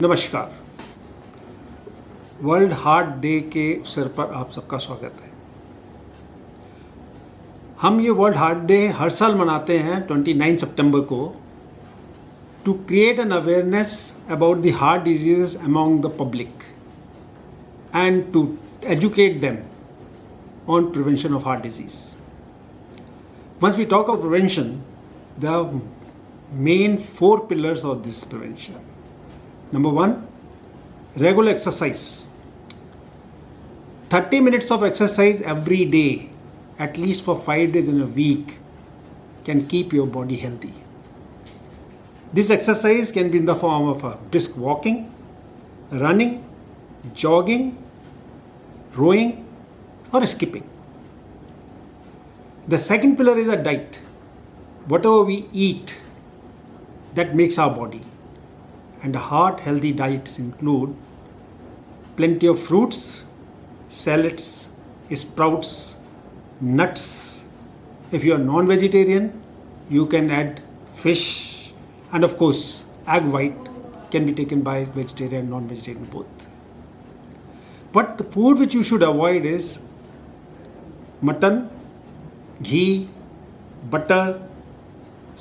नमस्कार। World heart day के अवसर पर आप सबका स्वागत है। हम ये वर्ल्ड हार्ट डे हर साल मनाते हैं 29 सितंबर को to create an awareness about the heart diseases among the public and to educate them on prevention of heart disease. Once we talk of prevention, there are main 4 pillars of this prevention. Number 1, regular exercise. 30 minutes of exercise every day, at least for 5 days in a week, can keep your body healthy. This exercise can be in the form of a brisk walking, running, jogging, rowing or skipping. The second pillar is a diet. Whatever we eat, that makes our body. And heart healthy diets include plenty of fruits, salads, sprouts, nuts. If you are non-vegetarian, you can add fish, and of course egg white can be taken by vegetarian and non-vegetarian both. But the food which you should avoid is mutton, ghee, butter.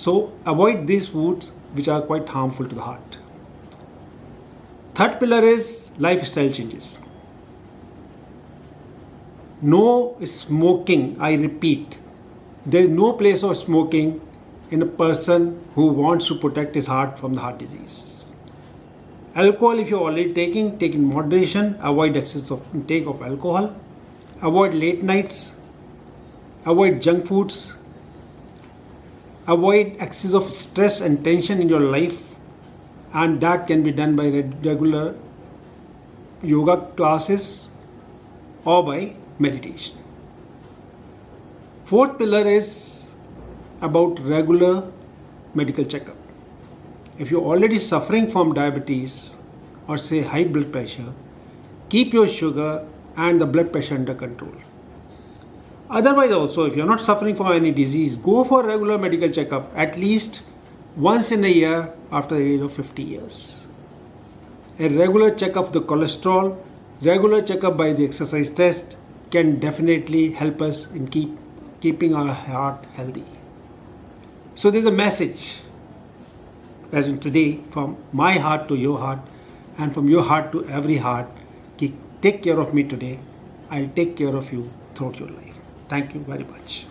So avoid these foods which are quite harmful to the heart. Third pillar is lifestyle changes. No smoking, I repeat. There is no place of smoking in a person who wants to protect his heart from the heart disease. Alcohol, if you're already taking, take in moderation. Avoid excess of intake of alcohol. Avoid late nights. Avoid junk foods. Avoid excess of stress and tension in your life, and that can be done by regular yoga classes or by meditation. Fourth pillar is about regular medical checkup. If you're already suffering from diabetes or say high blood pressure, keep your sugar and the blood pressure under control. Otherwise also, if you're not suffering from any disease, go for regular medical checkup at least once in a year after the age of 50 years. A regular checkup of the cholesterol, regular checkup by the exercise test can definitely help us in keeping our heart healthy. So there's a message, as in today, from my heart to your heart and from your heart to every heart, take care of me today. I'll take care of you throughout your life. Thank you very much.